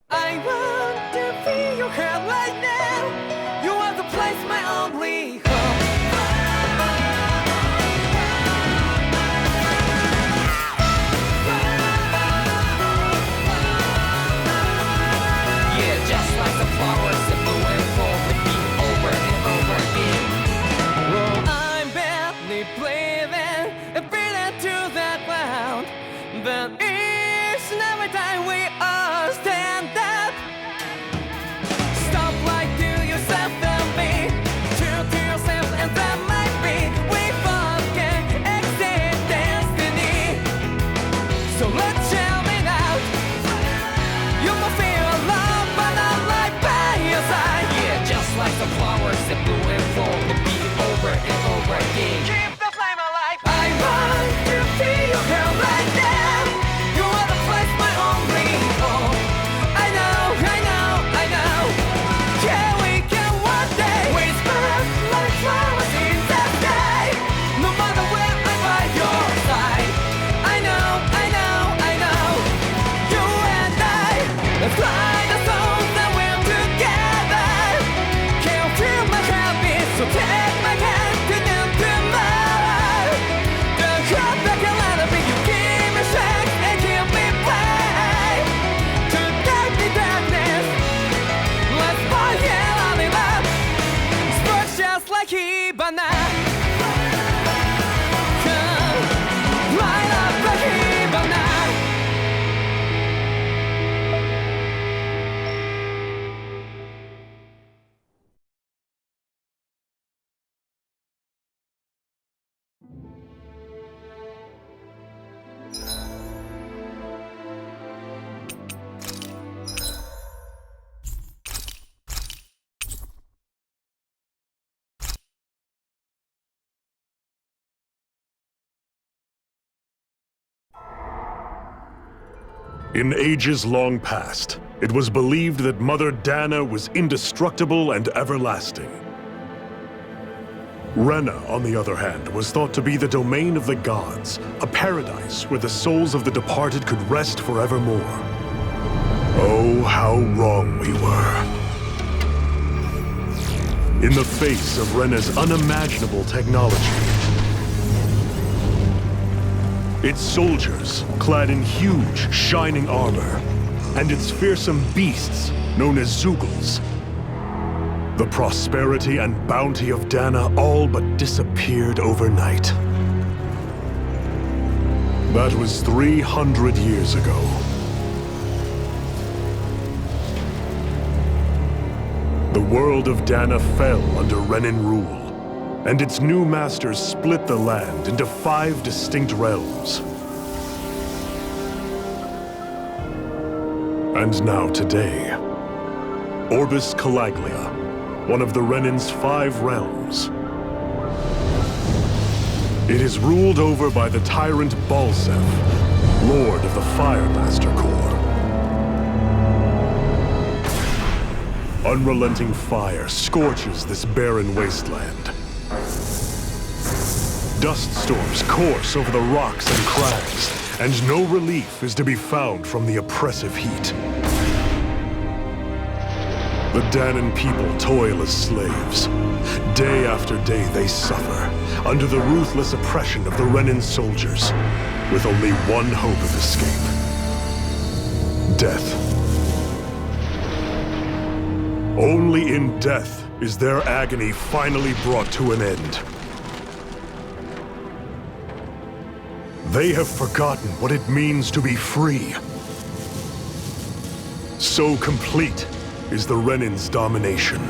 I want to feel your hair right now. You are the place, my only home. Yeah, just like the flowers that bloom and fall with me over and over again. Oh, I'm barely breathing, breathing to that ground. But each and every time we all stand up, stop like to yourself and be true to yourself, and that might be we forget exist destiny. So let's jam it out. You can feel love, but not like by your side. Yeah, just like the flowers that bloom and fall, will be over and over again. Keep the flame alive. I want to feel your hair right now. You are the place, my only home. I know, I know, I know. Yeah, we can one day whisper like flowers in the sky. No matter where I'm by your side. I know, I know, I know. You and I, let's fly the souls that we're together. Can't feel my heartbeat, so take my hand to new tomorrow. The heart that can let it be, you give me strength and give me faith. To dark the darkness, let's forget all in love. Sparks just like Hibana. Come, light up like Hibana. In ages long past, it was believed that Mother Dana was indestructible and everlasting. Rena, on the other hand, was thought to be the domain of the gods, a paradise where the souls of the departed could rest forevermore. Oh, how wrong we were. In the face of Rena's unimaginable technology, its soldiers, clad in huge, shining armor, and its fearsome beasts, known as Zeugles. The prosperity and bounty of Dana all but disappeared overnight. That was 300 years ago. The world of Dana fell under Renan rule, and its new masters split the land into 5 distinct realms. And now today, Orbis Calaglia, one of the Renan's 5 realms. It is ruled over by the tyrant Balseph, Lord of the Firemaster Corps. Unrelenting fire scorches this barren wasteland. Dust storms course over the rocks and crags, and no relief is to be found from the oppressive heat. The Danan people toil as slaves. Day after day they suffer, under the ruthless oppression of the Renan soldiers, with only one hope of escape: death. Only in death is their agony finally brought to an end. They have forgotten what it means to be free. So complete is the Renan's domination.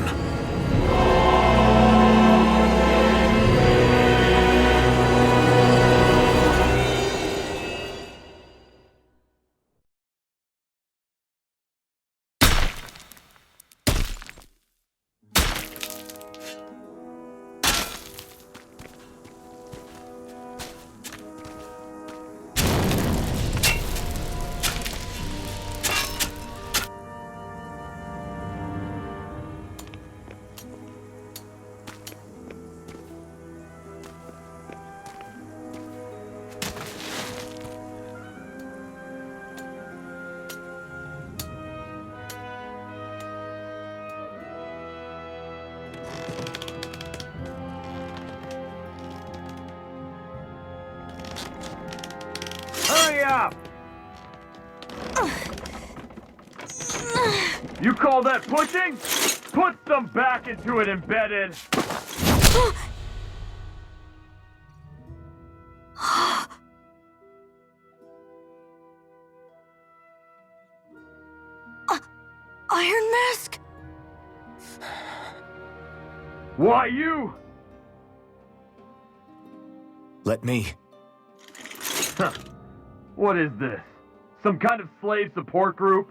Hurry up! You call that pushing? Put some back into it, embedded! Iron Mask? Why you? Let me. What is this? Some kind of slave support group?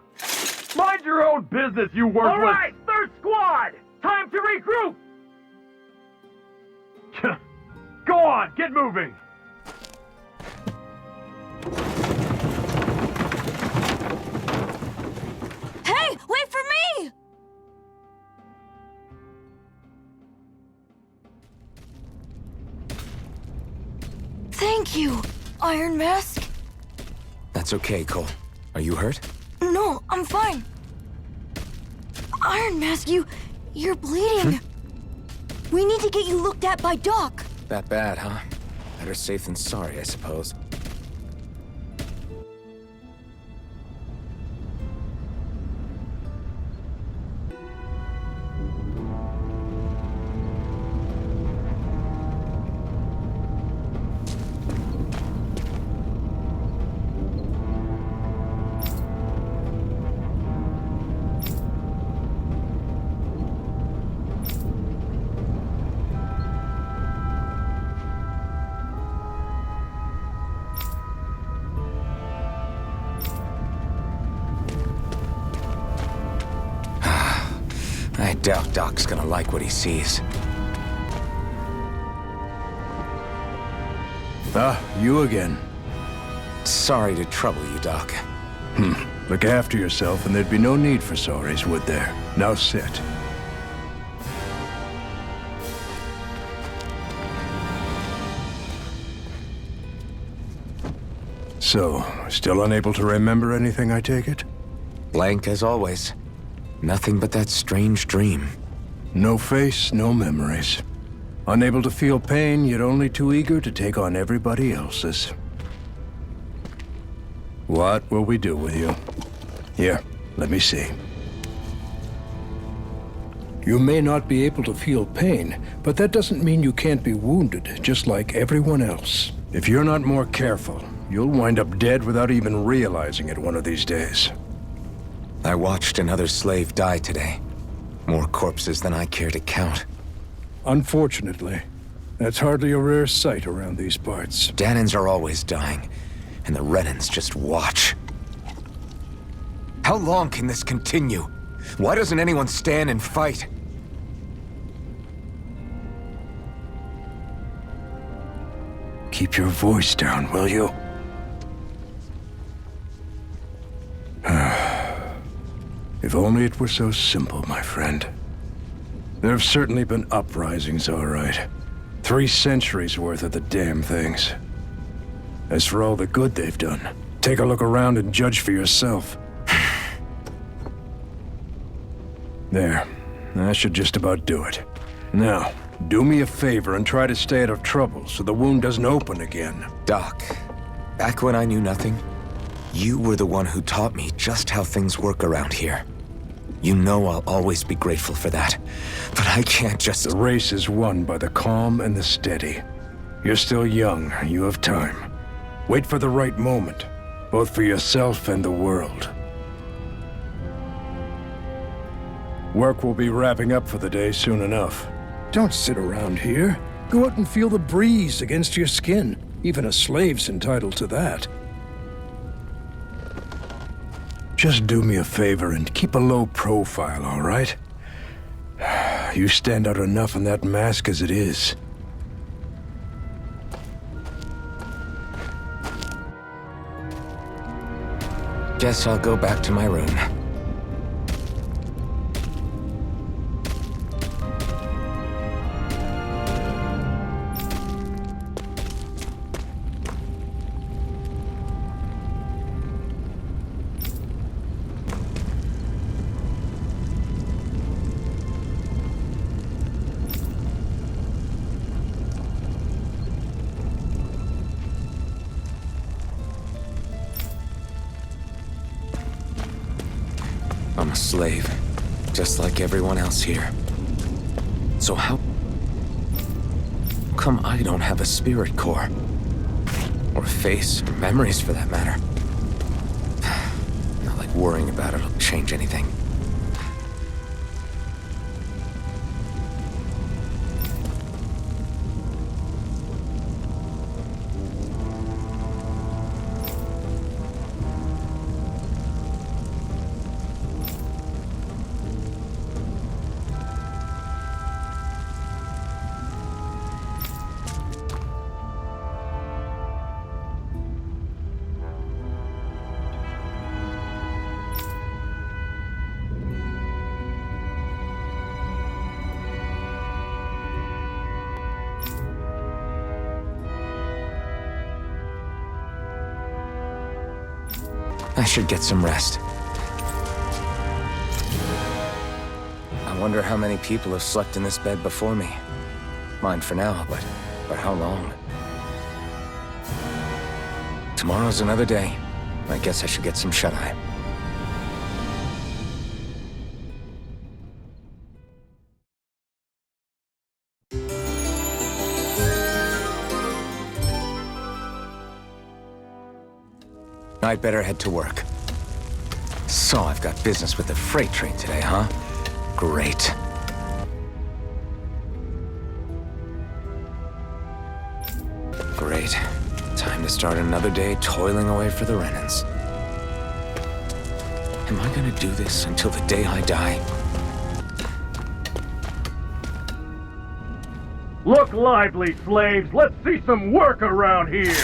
Mind your own business, you worthless— All right, third squad! Time to regroup! Go on, get moving! Hey, wait for me! Thank you, Iron Mask. That's okay, Cole. Are you hurt? No, I'm fine. Iron Mask, you're bleeding. We need to get you looked at by Doc. That bad, huh? Better safe than sorry, I suppose. I doubt Doc's gonna like what he sees. Ah, you again. Sorry to trouble you, Doc. Look after yourself and there'd be no need for sorries, would there? Now sit. So, still unable to remember anything, I take it? Blank as always. Nothing but that strange dream. No face, no memories. Unable to feel pain, yet only too eager to take on everybody else's. What will we do with you? Here, let me see. You may not be able to feel pain, but that doesn't mean you can't be wounded, just like everyone else. If you're not more careful, you'll wind up dead without even realizing it one of these days. I watched another slave die today. More corpses than I care to count. Unfortunately, that's hardly a rare sight around these parts. Danans are always dying, and the Renans just watch. How long can this continue? Why doesn't anyone stand and fight? Keep your voice down, will you? If only it were so simple, my friend. There have certainly been uprisings, all right. 3 centuries worth of the damn things. As for all the good they've done, take a look around and judge for yourself. There. That should just about do it. Now, do me a favor and try to stay out of trouble so the wound doesn't open again. Doc, back when I knew nothing, you were the one who taught me just how things work around here. You know I'll always be grateful for that, but I can't just— The race is won by the calm and the steady. You're still young, you have time. Wait for the right moment, both for yourself and the world. Work will be wrapping up for the day soon enough. Don't sit around here. Go out and feel the breeze against your skin. Even a slave's entitled to that. Just do me a favor and keep a low profile, all right? You stand out enough in that mask as it is. Guess I'll go back to my room. slave, just like everyone else here. So how come I don't have a spirit core? Or a face, or memories for that matter? Not like worrying about it'll change anything. I should get some rest. I wonder how many people have slept in this bed before me. Mine for now, but how long? Tomorrow's another day. I guess I should get some shut-eye. I'd better head to work. So I've got business with the freight train today, huh? Great. Great. Time to start another day toiling away for the Renans. Am I gonna do this until the day I die? Look lively, slaves! Let's see some work around here!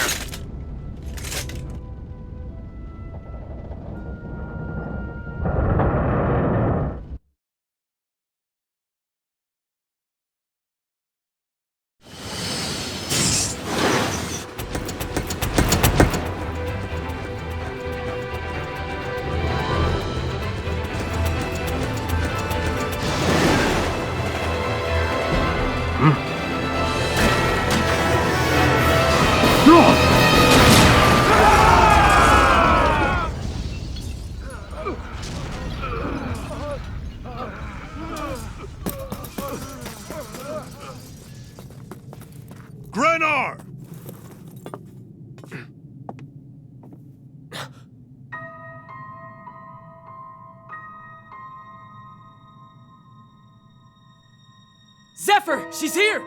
Grenar! Zephyr, she's here!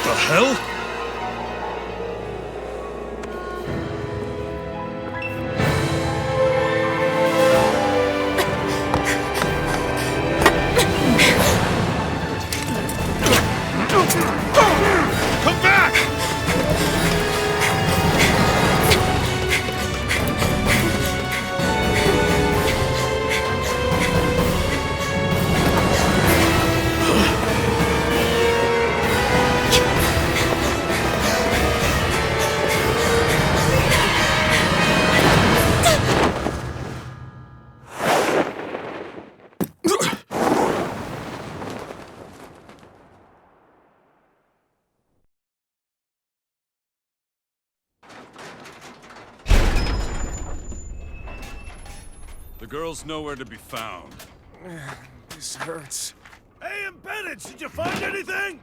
The hell? Come back! The girl's nowhere to be found. This hurts. Hey, Embedded, did you find anything?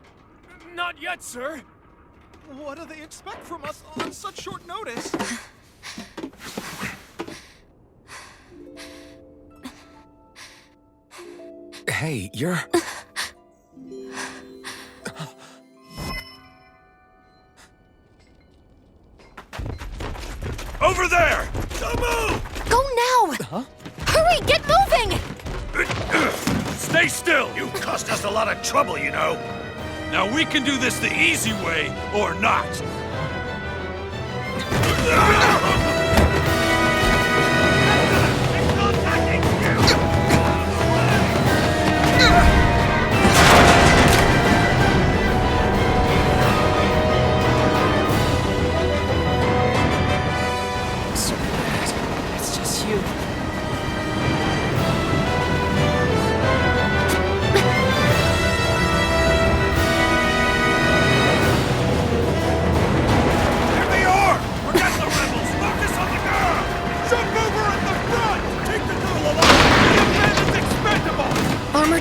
Not yet, sir. What do they expect from us on such short notice? Hey, you're... Over there! Don't move! Go now! Huh? Hurry, get moving! Stay still! You caused us a lot of trouble, you know. Now we can do this the easy way, or not.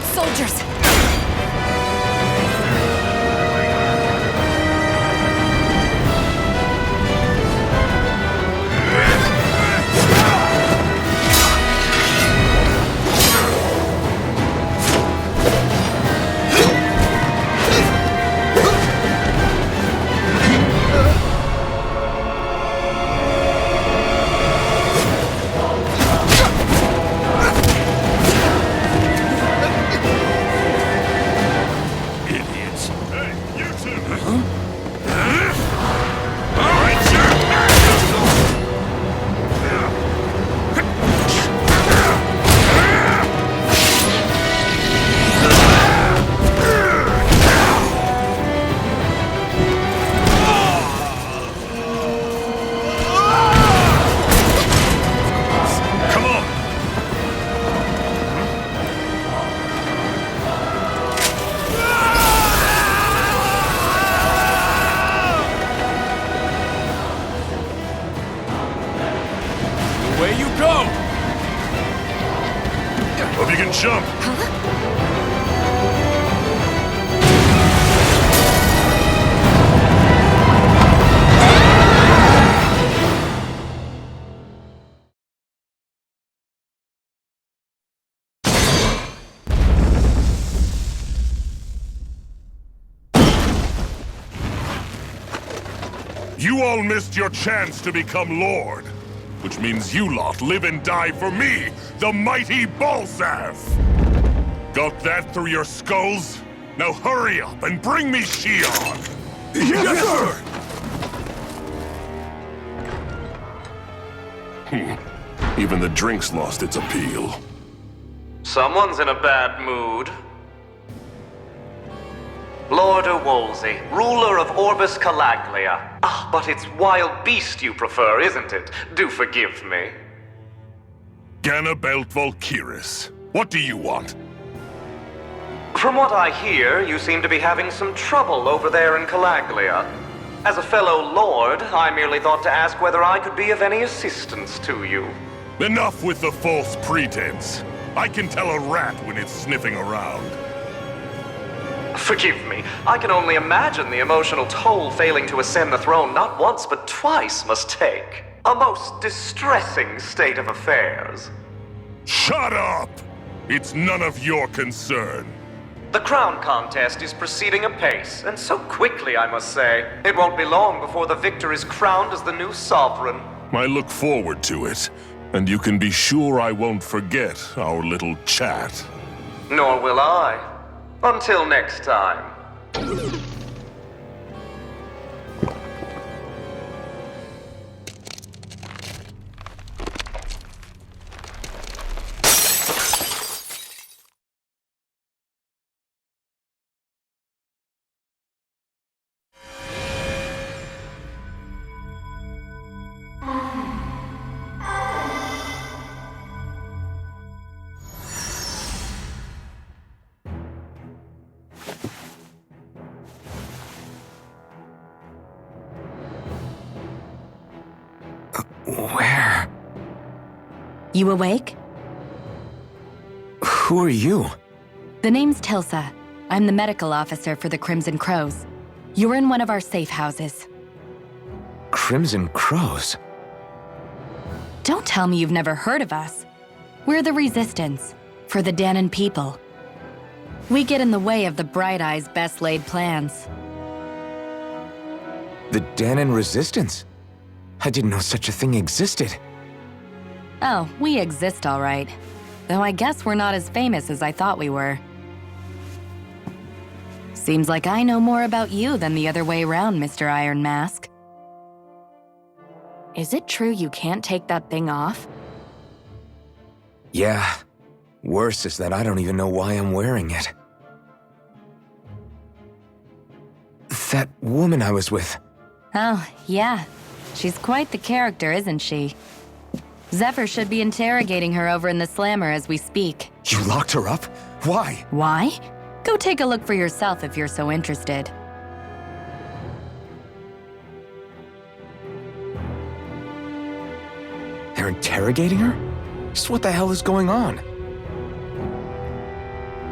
It's soldiers! Idiots. Hey, you two! All right, sir. Come on! Away you go. Hope you can jump! You all missed your chance to become Lord, which means you lot live and die for me, the mighty Balzav! Got that through your skulls? Now hurry up and bring me Shion! Yes, sir! Even the drink's lost its appeal. Someone's in a bad mood. Lord Wolsey, ruler of Orbis Calaglia. Ah, but it's wild beast you prefer, isn't it? Do forgive me. Ganabelt Valkyris, what do you want? From what I hear, you seem to be having some trouble over there in Calaglia. As a fellow lord, I merely thought to ask whether I could be of any assistance to you. Enough with the false pretense. I can tell a rat when it's sniffing around. Forgive me, I can only imagine the emotional toll failing to ascend the throne not once but twice must take. A most distressing state of affairs. Shut up! It's none of your concern. The crown contest is proceeding apace, and so quickly, I must say. It won't be long before the victor is crowned as the new sovereign. I look forward to it, and you can be sure I won't forget our little chat. Nor will I. Until next time. Where? You awake? Who are you? The name's Tilsa. I'm the medical officer for the Crimson Crows. You're in one of our safe houses. Crimson Crows? Don't tell me you've never heard of us. We're the Resistance, for the Dahnan people. We get in the way of the Bright Eye's best-laid plans. The Dahnan Resistance? I didn't know such a thing existed. Oh, we exist all right. Though I guess we're not as famous as I thought we were. Seems like I know more about you than the other way around, Mr. Iron Mask. Is it true you can't take that thing off? Yeah. Worse is that I don't even know why I'm wearing it. That woman I was with. Oh, yeah. She's quite the character, isn't she? Zephyr should be interrogating her over in the Slammer as we speak. You locked her up? Why? Why? Go take a look for yourself if you're so interested. They're interrogating her? So what the hell is going on?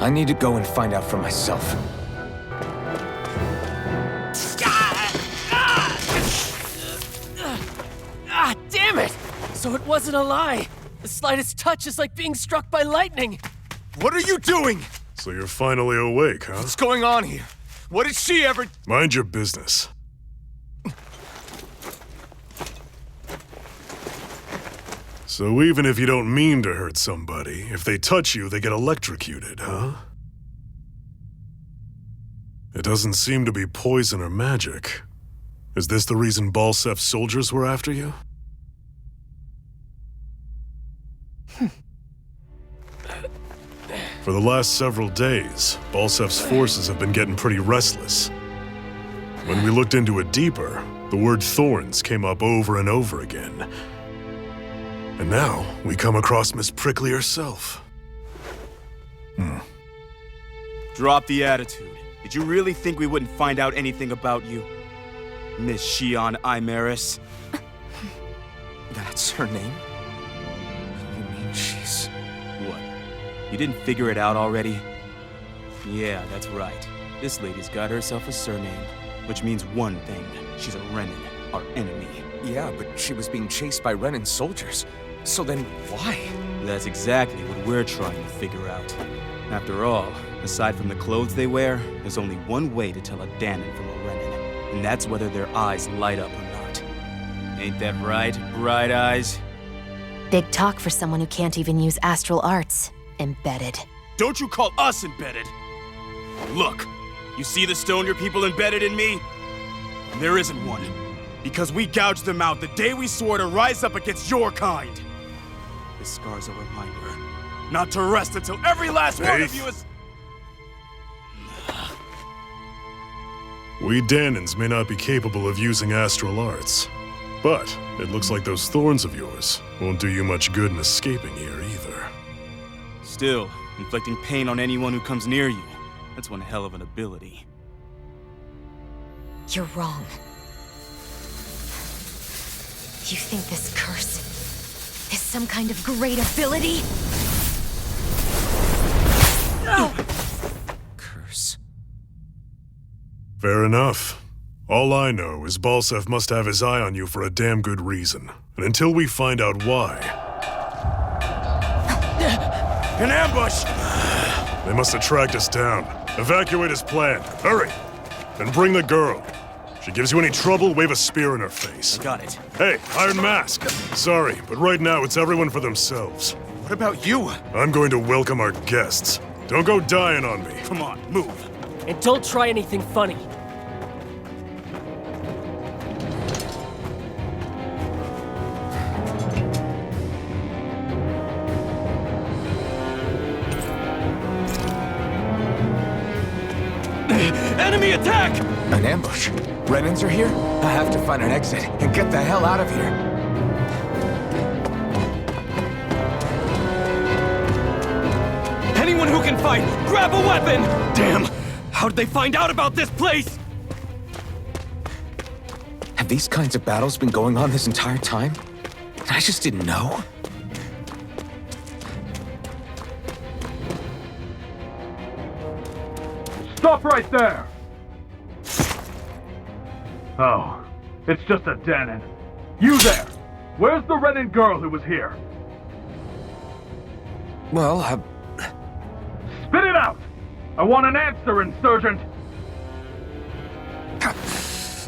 I need to go and find out for myself. Ah, damn it! So it wasn't a lie. The slightest touch is like being struck by lightning. What are you doing? So you're finally awake, huh? What's going on here? What did she ever... Mind your business. So even if you don't mean to hurt somebody, if they touch you, they get electrocuted, huh? It doesn't seem to be poison or magic. Is this the reason Balsef's soldiers were after you? For the last several days, Balsef's forces have been getting pretty restless. When we looked into it deeper, the word thorns came up over and over again. And now, we come across Miss Prickly herself. Drop the attitude. Did you really think we wouldn't find out anything about you? Miss Shion Imaris? That's her name? You mean she's... What? You didn't figure it out already? Yeah, that's right. This lady's got herself a surname, which means one thing. She's a Renin, our enemy. Yeah, but she was being chased by Renin soldiers. So then why? That's exactly what we're trying to figure out. After all, aside from the clothes they wear, there's only one way to tell a Danon from a Renin, and that's whether their eyes light up or not. Ain't that right, Bright Eyes? Big talk for someone who can't even use astral arts. Embedded. Don't you call us embedded! Look, you see the stone your people embedded in me? There isn't one. Because we gouged them out the day we swore to rise up against your kind. This scar's a reminder not to rest until every last one of you is... We Danons may not be capable of using astral arts, but it looks like those thorns of yours won't do you much good in escaping here either. Still, inflicting pain on anyone who comes near you, that's one hell of an ability. You're wrong. You think this curse is some kind of great ability? Curse. Fair enough. All I know is Balsef must have his eye on you for a damn good reason. And until we find out why... An ambush! They must have tracked us down. Evacuate as planned. Hurry! And bring the girl. She gives you any trouble, wave a spear in her face. Got it. Hey, Iron Mask! Sorry, but right now it's everyone for themselves. What about you? I'm going to welcome our guests. Don't go dying on me. Come on, move. And don't try anything funny. Enemy attack! An ambush? Renins are here? I have to find an exit and get the hell out of here. Anyone who can fight, grab a weapon! Damn! How did they find out about this place? Have these kinds of battles been going on this entire time? I just didn't know? Stop right there! Oh, it's just a Danon. You there! Where's the Renin girl who was here? Well, Spit it out! I want an answer, Insurgent!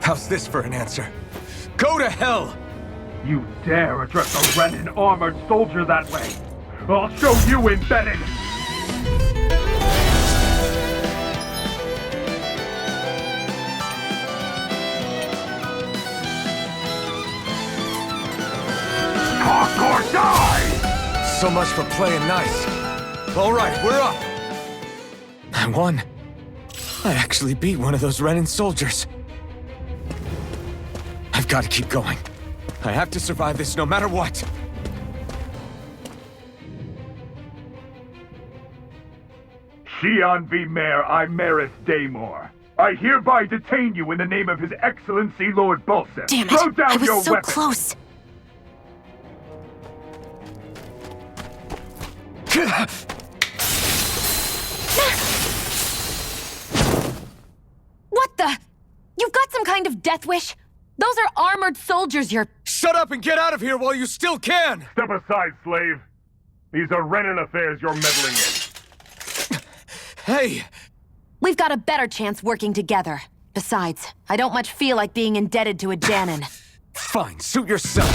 how's this for an answer? Go to hell! You dare address a Renin armored soldier that way? I'll show you embedded! Talk or die! So much for playing nice. All right, we're up. I won. I actually beat one of those Renin soldiers. I've got to keep going. I have to survive this no matter what. Shion V. Mayor Imaris Daymore. I hereby detain you in the name of His Excellency Lord Balsef. Damn it! Throw down I was your so weapon. close. Death Wish? Those are armored soldiers you're— Shut up and get out of here while you still can! Step aside, slave. These are Renan affairs you're meddling in. Hey! We've got a better chance working together. Besides, I don't much feel like being indebted to a Danon. Fine, suit yourself.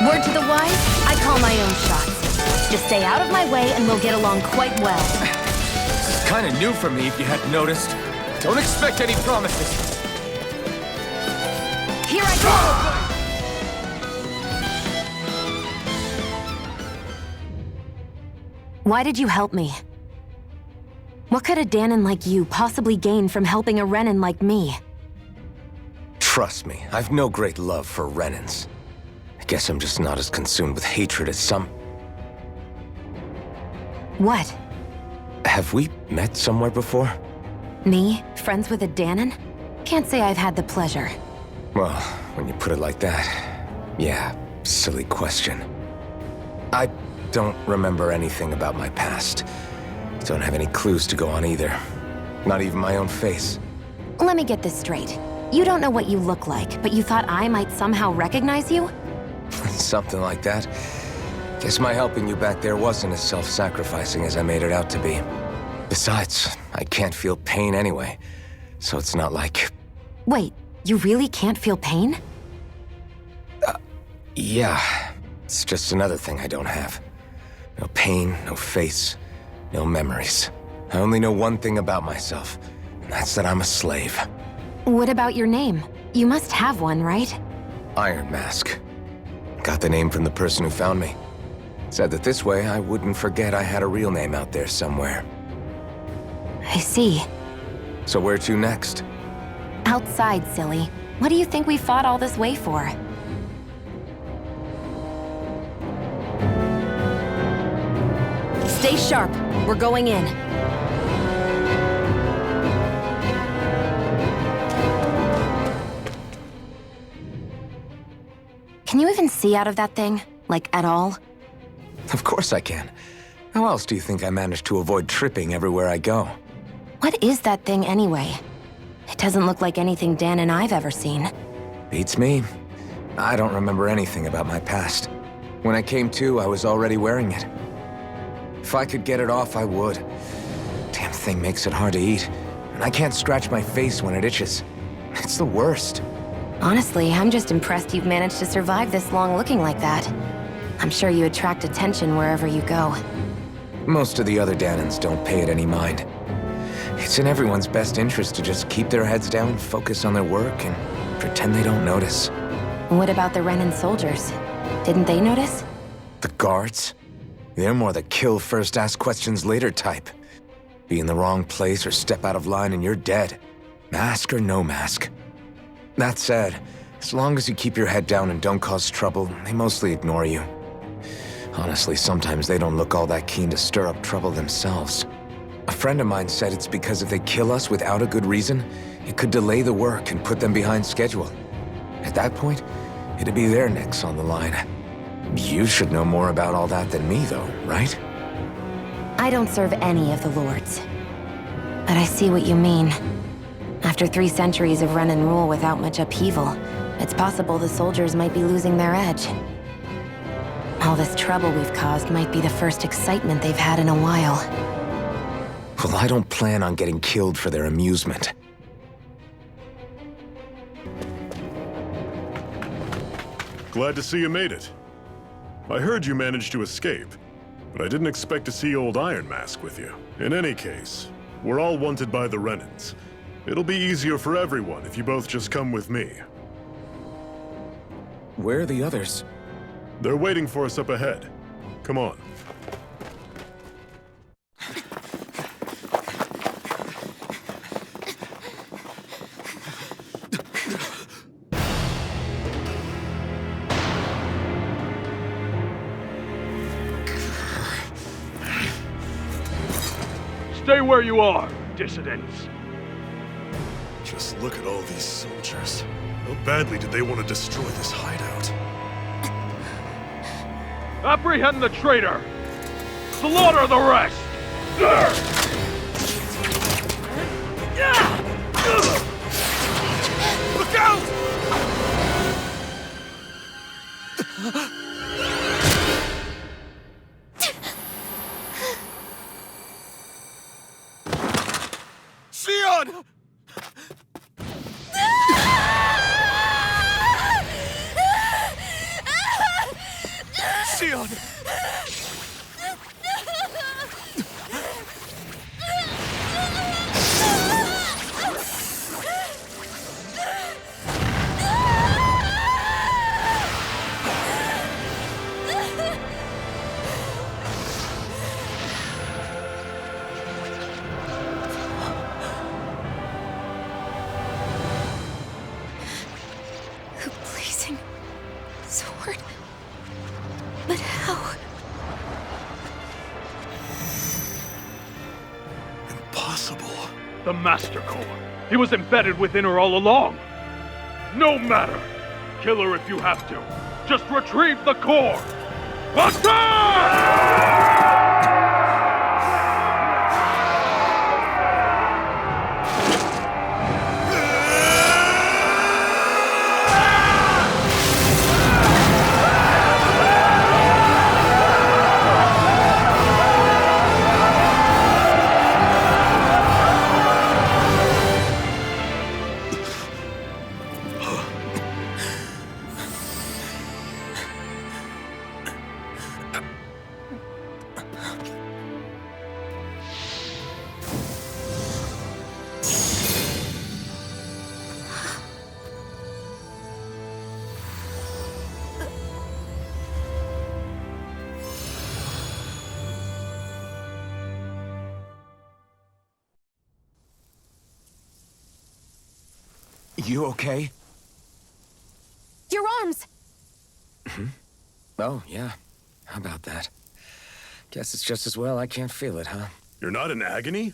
Word to the wise, I call my own shots. Just stay out of my way and we'll get along quite well. This is kinda new for me if you hadn't noticed. Don't expect any promises. Here I go! Why did you help me? What could a Danon like you possibly gain from helping a Renan like me? Trust me, I've no great love for Renans. I guess I'm just not as consumed with hatred as some... What? Have we met somewhere before? Me? Friends with a Danon? Can't say I've had the pleasure. Well, when you put it like that, yeah, silly question. I don't remember anything about my past. Don't have any clues to go on either. Not even my own face. Let me get this straight. You don't know what you look like, but you thought I might somehow recognize you? Something like that. Guess my helping you back there wasn't as self-sacrificing as I made it out to be. Besides, I can't feel pain anyway, so it's not like... Wait, you really can't feel pain? Yeah. It's just another thing I don't have. No pain, no face, no memories. I only know one thing about myself, and that's that I'm a slave. What about your name? You must have one, right? Iron Mask. Got the name from the person who found me. Said that this way I wouldn't forget I had a real name out there somewhere. I see. So where to next? Outside, silly. What do you think we fought all this way for? Stay sharp. We're going in. Can you even see out of that thing? Like, at all? Of course I can. How else do you think I managed to avoid tripping everywhere I go? What is that thing anyway? It doesn't look like anything Dan and I've ever seen. Beats me. I don't remember anything about my past. When I came to, I was already wearing it. If I could get it off, I would. Damn thing makes it hard to eat, and I can't scratch my face when it itches. It's the worst. Honestly, I'm just impressed you've managed to survive this long looking like that. I'm sure you attract attention wherever you go. Most of the other Danons don't pay it any mind. It's in everyone's best interest to just keep their heads down, focus on their work, and pretend they don't notice. What about the Renan soldiers? Didn't they notice? The guards? They're more the kill first, ask questions later type. Be in the wrong place or step out of line and you're dead. Mask or no mask. That said, as long as you keep your head down and don't cause trouble, they mostly ignore you. Honestly, sometimes they don't look all that keen to stir up trouble themselves. A friend of mine said it's because if they kill us without a good reason, it could delay the work and put them behind schedule. At that point, it'd be their necks on the line. You should know more about all that than me, though, right? I don't serve any of the lords. But I see what you mean. After 3 centuries of Renan rule without much upheaval, it's possible the soldiers might be losing their edge. All this trouble we've caused might be the first excitement they've had in a while. Well, I don't plan on getting killed for their amusement. Glad to see you made it. I heard you managed to escape, but I didn't expect to see old Iron Mask with you. In any case, we're all wanted by the Renans. It'll be easier for everyone if you both just come with me. Where are the others? They're waiting for us up ahead. Come on. Stay where you are, dissidents. Just look at all these soldiers. How badly did they want to destroy this hideout? Apprehend the traitor! Slaughter the rest! Look out! Sion! Sion! The blazing sword. But how? Impossible. The Master Core. He was embedded within her all along. No matter. Kill her if you have to. Just retrieve the core. Attack! You okay? Your arms! Oh, yeah. How about that? Guess it's just as well I can't feel it, huh? You're not in agony?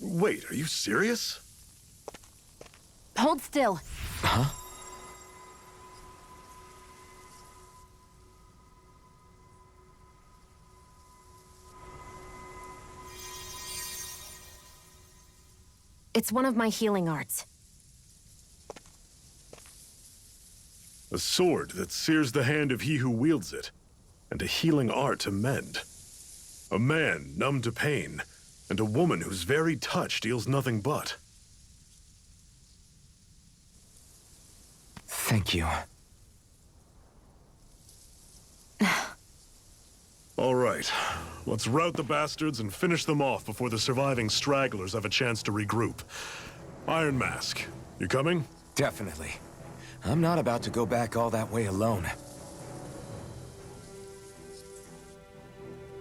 Wait, are you serious? Hold still. Huh? It's one of my healing arts. A sword that sears the hand of he who wields it, and a healing art to mend. A man numb to pain, and a woman whose very touch deals nothing but. Thank you. All right, let's rout the bastards and finish them off before the surviving stragglers have a chance to regroup. Iron Mask, you coming? Definitely. I'm not about to go back all that way alone.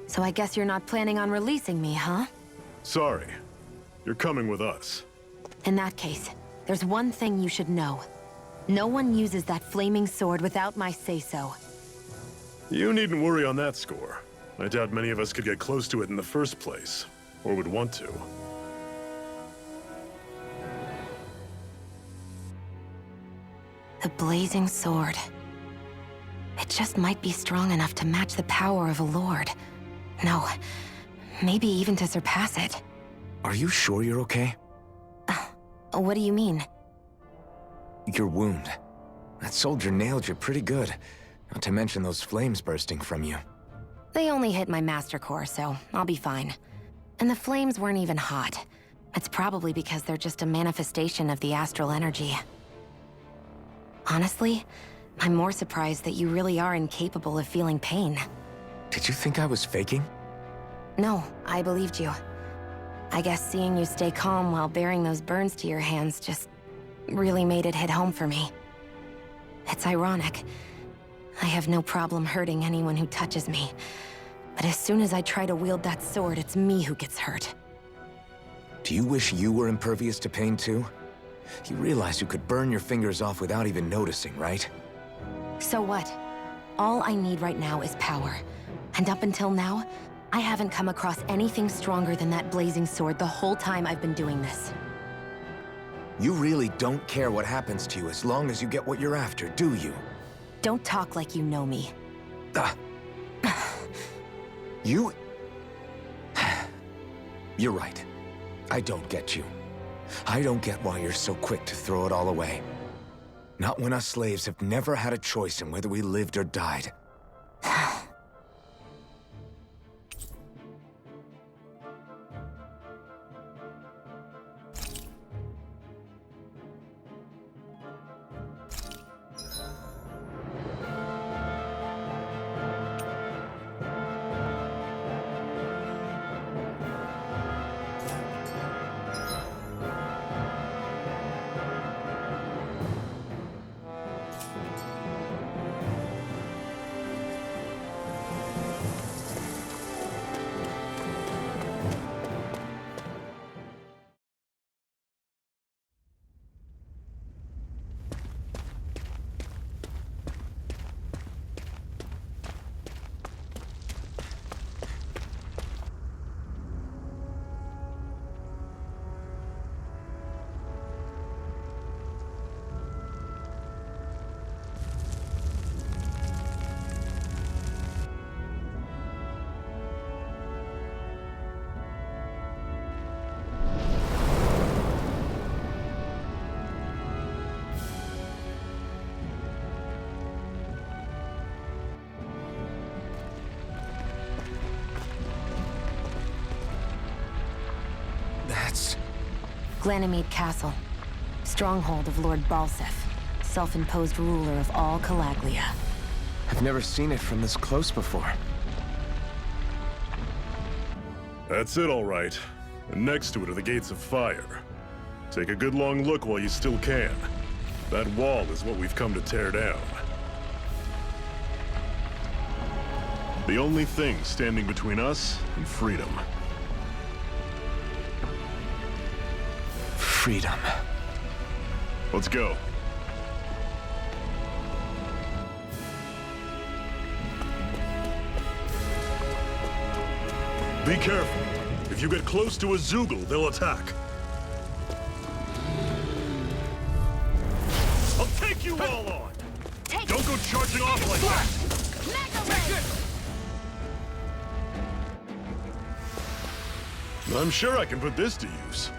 So I guess you're not planning on releasing me, huh? Sorry. You're coming with us. In that case, there's one thing you should know. No one uses that flaming sword without my say-so. You needn't worry on that score. I doubt many of us could get close to it in the first place, or would want to. The blazing sword. It just might be strong enough to match the power of a lord. No, maybe even to surpass it. Are you sure you're okay? What do you mean? Your wound. That soldier nailed you pretty good. Not to mention those flames bursting from you. They only hit my Master Core, so I'll be fine. And the flames weren't even hot. It's probably because they're just a manifestation of the astral energy. Honestly, I'm more surprised that you really are incapable of feeling pain. Did you think I was faking? No, I believed you. I guess seeing you stay calm while bearing those burns to your hands just really made it hit home for me. It's ironic. I have no problem hurting anyone who touches me. But as soon as I try to wield that sword, it's me who gets hurt. Do you wish you were impervious to pain too? You realize you could burn your fingers off without even noticing, right? So what? All I need right now is power. And up until now, I haven't come across anything stronger than that blazing sword the whole time I've been doing this. You really don't care what happens to you as long as you get what you're after, do you? Don't talk like you know me. You... You're right. I don't get you. I don't get why you're so quick to throw it all away. Not when us slaves have never had a choice in whether we lived or died. Glanimede Castle, stronghold of Lord Balseph, self-imposed ruler of all Calaglia. I've never seen it from this close before. That's it, all right. And next to it are the Gates of Fire. Take a good long look while you still can. That wall is what we've come to tear down. The only thing standing between us and freedom. Freedom. Let's go. Be careful. If you get close to a Zeugle, they'll attack. I'll take you all on! Don't go charging off like that! I'm sure I can put this to use.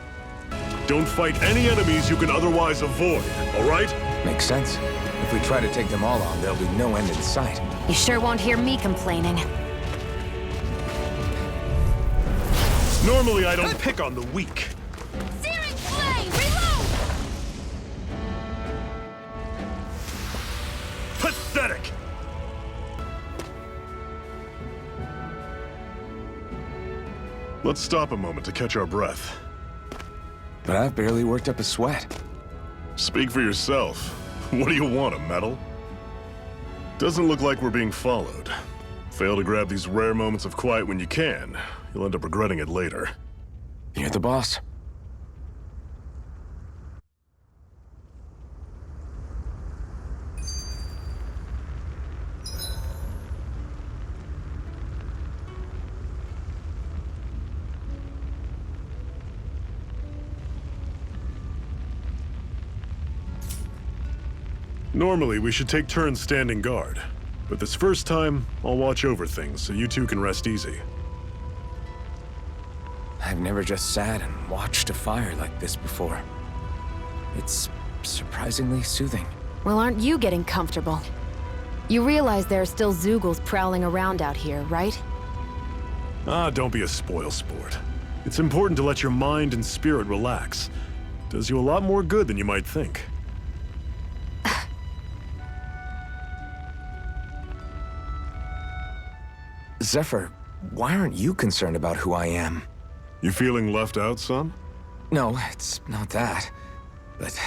Don't fight any enemies you can otherwise avoid, all right? Makes sense. If we try to take them all on, there'll be no end in sight. You sure won't hear me complaining. Normally, I don't pick on the weak. Searing Flame! Reload! Pathetic! Let's stop a moment to catch our breath. But I've barely worked up a sweat. Speak for yourself. What do you want, a medal? Doesn't look like we're being followed. Fail to grab these rare moments of quiet when you can, you'll end up regretting it later. You're the boss. Normally, we should take turns standing guard. But this first time, I'll watch over things so you two can rest easy. I've never just sat and watched a fire like this before. It's surprisingly soothing. Well, aren't you getting comfortable? You realize there are still Zeugles prowling around out here, right? Ah, don't be a spoilsport. It's important to let your mind and spirit relax. Does you a lot more good than you might think. Zephyr, why aren't you concerned about who I am? You feeling left out, son? No, it's not that. But...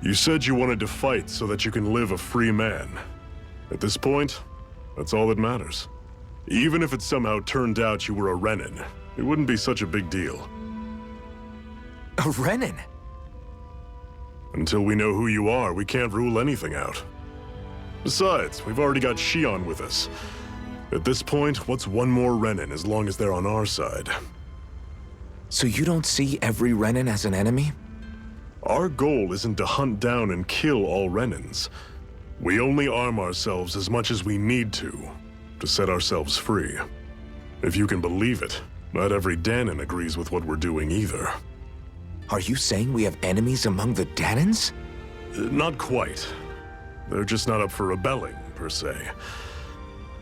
You said you wanted to fight so that you can live a free man. At this point, that's all that matters. Even if it somehow turned out you were a Renin, it wouldn't be such a big deal. A Renin? Until we know who you are, we can't rule anything out. Besides, we've already got Shion with us. At this point, what's one more Renin as long as they're on our side? So you don't see every Renin as an enemy? Our goal isn't to hunt down and kill all Renans. We only arm ourselves as much as we need to set ourselves free. If you can believe it, not every Danan agrees with what we're doing either. Are you saying we have enemies among the Danans? Not quite. They're just not up for rebelling, per se.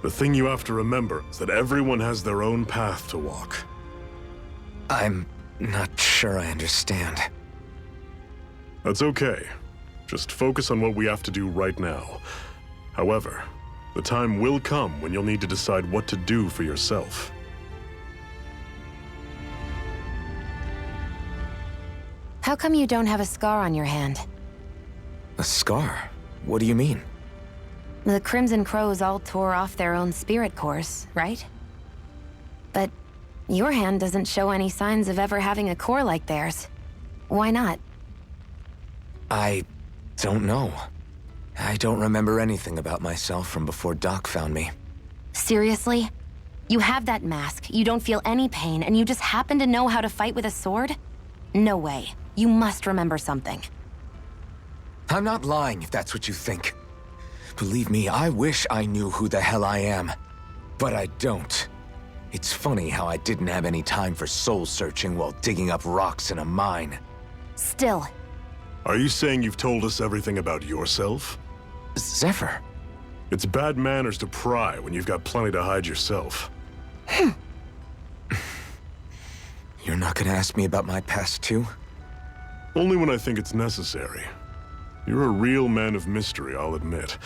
The thing you have to remember is that everyone has their own path to walk. I'm not sure I understand. That's okay. Just focus on what we have to do right now. However, the time will come when you'll need to decide what to do for yourself. How come you don't have a scar on your hand? A scar? What do you mean? The Crimson Crows all tore off their own spirit cores, right? But your hand doesn't show any signs of ever having a core like theirs. Why not? I don't know. I don't remember anything about myself from before Doc found me. Seriously? You have that mask, you don't feel any pain, and you just happen to know how to fight with a sword? No way. You must remember something. I'm not lying if that's what you think. Believe me, I wish I knew who the hell I am. But I don't. It's funny how I didn't have any time for soul searching while digging up rocks in a mine. Still. Are you saying you've told us everything about yourself? Zephyr. It's bad manners to pry when you've got plenty to hide yourself. You're not gonna ask me about my past too? Only when I think it's necessary. You're a real man of mystery, I'll admit.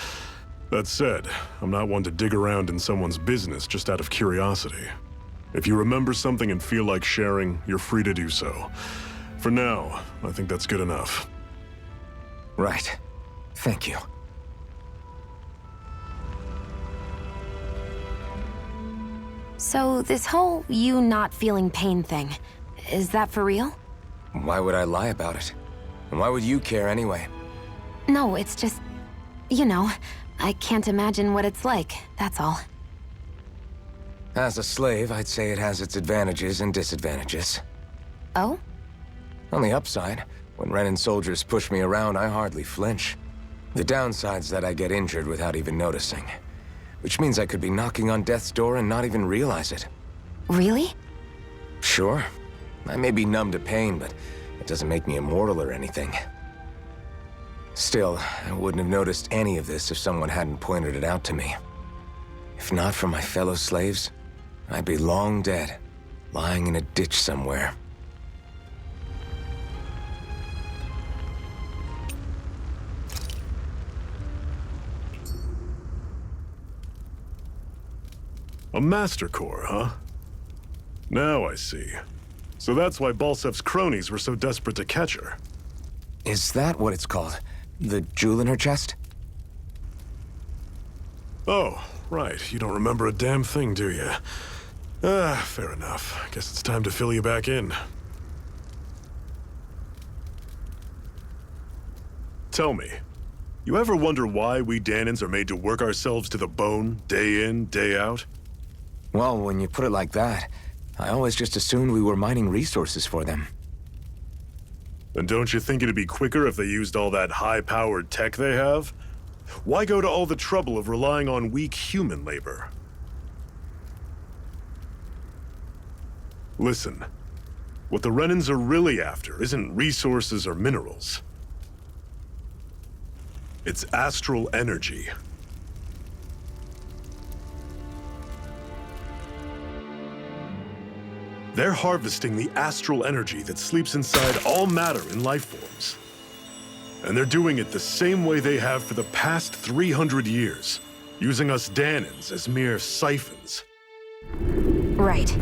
That said, I'm not one to dig around in someone's business just out of curiosity. If you remember something and feel like sharing, you're free to do so. For now, I think that's good enough. Right. Thank you. So this whole you not feeling pain thing, is that for real? Why would I lie about it? And why would you care anyway? No, it's just... you know, I can't imagine what it's like, that's all. As a slave, I'd say it has its advantages and disadvantages. Oh? On the upside, when Renan soldiers push me around, I hardly flinch. The downside's that I get injured without even noticing. Which means I could be knocking on death's door and not even realize it. Really? Sure. I may be numb to pain, but it doesn't make me immortal or anything. Still, I wouldn't have noticed any of this if someone hadn't pointed it out to me. If not for my fellow slaves, I'd be long dead, lying in a ditch somewhere. A Master Core, huh? Now I see. So that's why Balsef's cronies were so desperate to catch her. Is that what it's called? The jewel in her chest? Oh, right. You don't remember a damn thing, do you? Fair enough. Guess it's time to fill you back in. Tell me, you ever wonder why we Danans are made to work ourselves to the bone, day in, day out? Well, when you put it like that, I always just assumed we were mining resources for them. Then don't you think it'd be quicker if they used all that high-powered tech they have? Why go to all the trouble of relying on weak human labor? Listen, what the Renans are really after isn't resources or minerals. It's astral energy. They're harvesting the astral energy that sleeps inside all matter in life forms. And they're doing it the same way they have for the past 300 years, using us Danans as mere siphons. Right.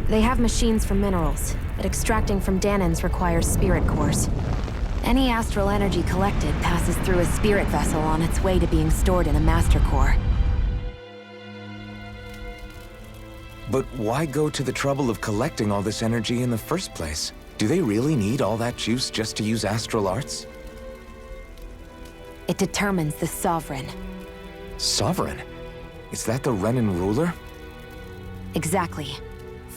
They have machines for minerals, but extracting from Danans requires spirit cores. Any astral energy collected passes through a spirit vessel on its way to being stored in a master core. But why go to the trouble of collecting all this energy in the first place? Do they really need all that juice just to use astral arts? It determines the Sovereign. Sovereign? Is that the Renan ruler? Exactly.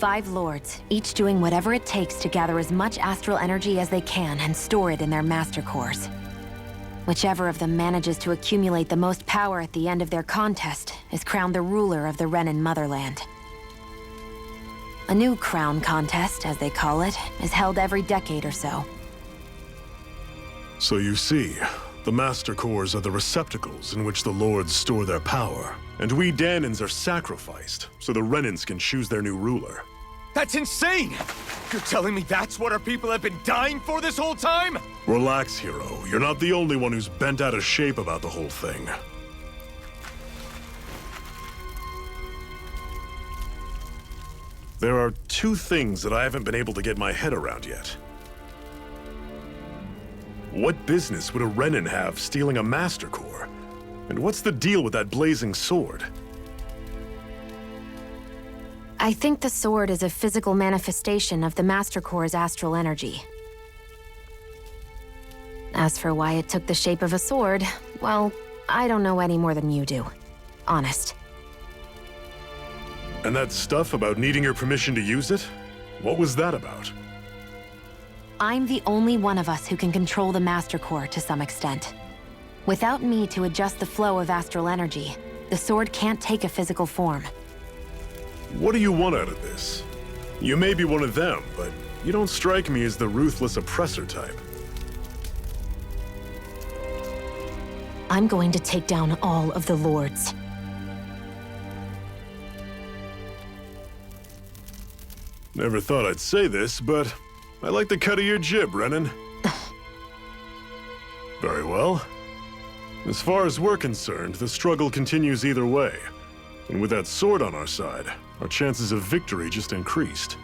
5 lords, each doing whatever it takes to gather as much astral energy as they can and store it in their master cores. Whichever of them manages to accumulate the most power at the end of their contest is crowned the ruler of the Renan motherland. A new crown contest, as they call it, is held every decade or so. So you see, the Master Cores are the receptacles in which the Lords store their power. And we Dahnans are sacrificed, so the Renans can choose their new ruler. That's insane! You're telling me that's what our people have been dying for this whole time? Relax, hero. You're not the only one who's bent out of shape about the whole thing. There are 2 things that I haven't been able to get my head around yet. What business would a Renan have stealing a Master Core? And what's the deal with that blazing sword? I think the sword is a physical manifestation of the Master Core's astral energy. As for why it took the shape of a sword, well, I don't know any more than you do. Honest. And that stuff about needing your permission to use it? What was that about? I'm the only one of us who can control the Master Core to some extent. Without me to adjust the flow of astral energy, the sword can't take a physical form. What do you want out of this? You may be one of them, but you don't strike me as the ruthless oppressor type. I'm going to take down all of the lords. Never thought I'd say this, but I like the cut of your jib, Renan. Very well. As far as we're concerned, the struggle continues either way. And with that sword on our side, our chances of victory just increased.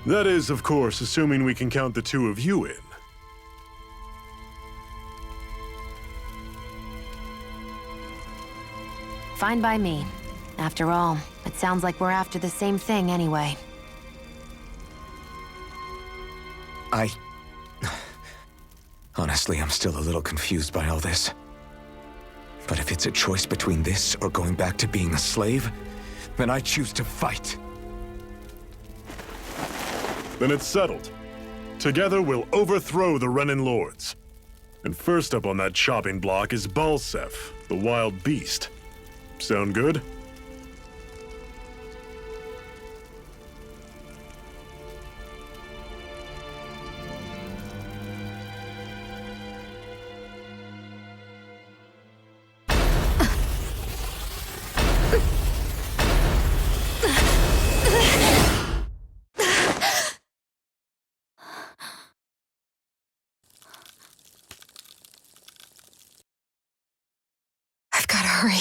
That is, of course, assuming we can count the 2 of you in. Fine by me. After all, it sounds like we're after the same thing anyway. Honestly, I'm still a little confused by all this. But if it's a choice between this or going back to being a slave, then I choose to fight. Then it's settled. Together we'll overthrow the Renan Lords. And first up on that chopping block is Balseph, the wild beast. Sound good? I've gotta hurry.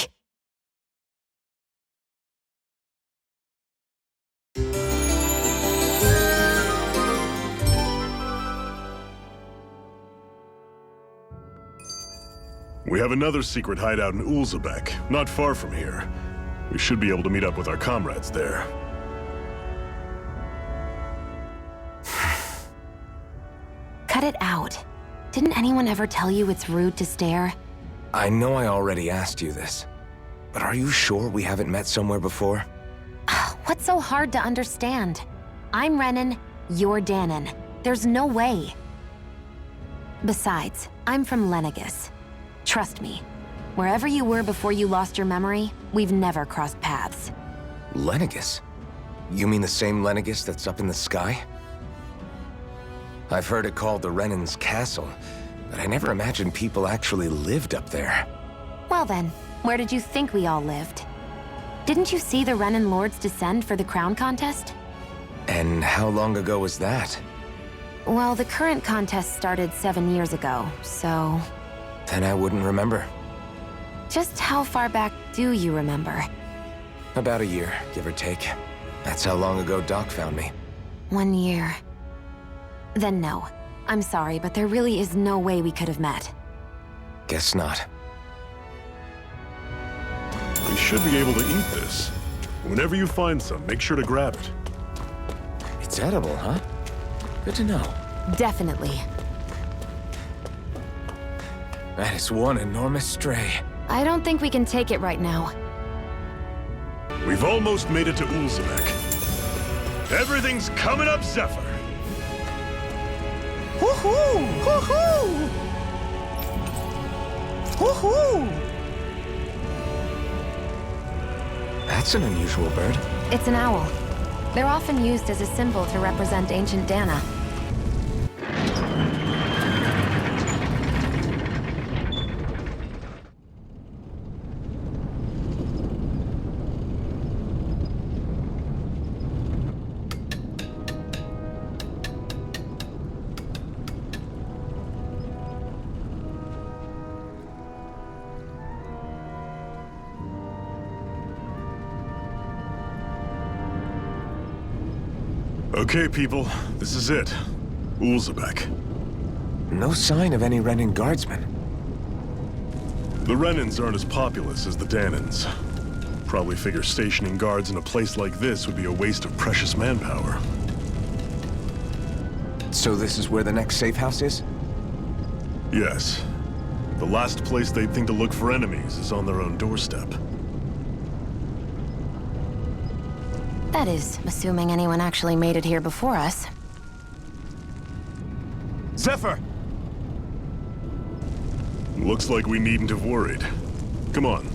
We have another secret hideout in Ulzebek, not far from here. We should be able to meet up with our comrades there. Cut it out. Didn't anyone ever tell you it's rude to stare? I know I already asked you this, but are you sure we haven't met somewhere before? What's so hard to understand? I'm Renan, you're Dahnan. There's no way. Besides, I'm from Lenegis. Trust me, wherever you were before you lost your memory, we've never crossed paths. Lenegis? You mean the same Lenegis that's up in the sky? I've heard it called the Renan's Castle, but I never imagined people actually lived up there. Well then, where did you think we all lived? Didn't you see the Renan Lords descend for the crown contest? And how long ago was that? Well, the current contest started 7 years ago, so... Then I wouldn't remember. Just how far back do you remember? About a year, give or take. That's how long ago Doc found me. 1 year. Then no. I'm sorry, but there really is no way we could have met. Guess not. We should be able to eat this. Whenever you find some, make sure to grab it. It's edible, huh? Good to know. Definitely. That is one enormous stray. I don't think we can take it right now. We've almost made it to Ulzebek. Everything's coming up, Zephyr. Woohoo! Woohoo! Woohoo! That's an unusual bird. It's an owl. They're often used as a symbol to represent ancient Dana. Okay, people, this is it. Ulzebek. No sign of any Renan guardsmen. The Renans aren't as populous as the Danans. Probably figure stationing guards in a place like this would be a waste of precious manpower. So this is where the next safe house is? Yes. The last place they'd think to look for enemies is on their own doorstep. That is, assuming anyone actually made it here before us. Zephyr! Looks like we needn't have worried. Come on.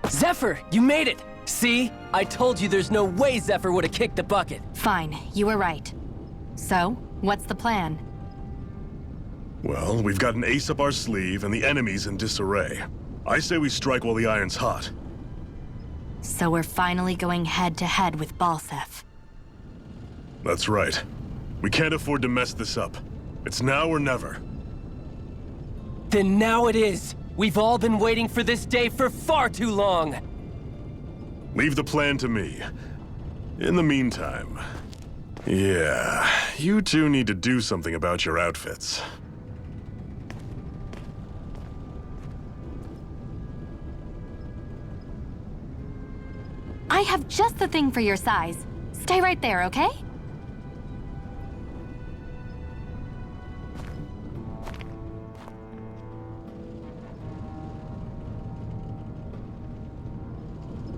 Zephyr, you made it! See? I told you there's no way Zephyr would have kicked the bucket. Fine, you were right. So, what's the plan? Well, we've got an ace up our sleeve and the enemy's in disarray. I say we strike while the iron's hot. So we're finally going head-to-head with Balseph. That's right. We can't afford to mess this up. It's now or never. Then now it is! We've all been waiting for this day for far too long! Leave the plan to me. In the meantime... yeah, you two need to do something about your outfits. I have just the thing for your size. Stay right there, okay?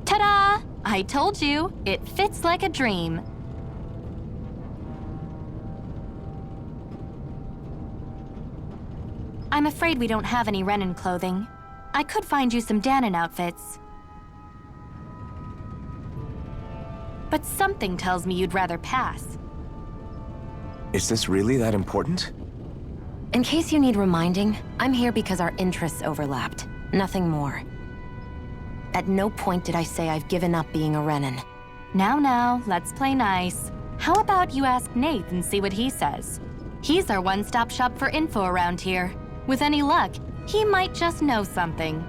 Ta-da! I told you, it fits like a dream. I'm afraid we don't have any Renan clothing. I could find you some Danan outfits. But something tells me you'd rather pass. Is this really that important? In case you need reminding, I'm here because our interests overlapped. Nothing more. At no point did I say I've given up being a Renan. Now, let's play nice. How about you ask Nate and see what he says? He's our one-stop shop for info around here. With any luck, he might just know something.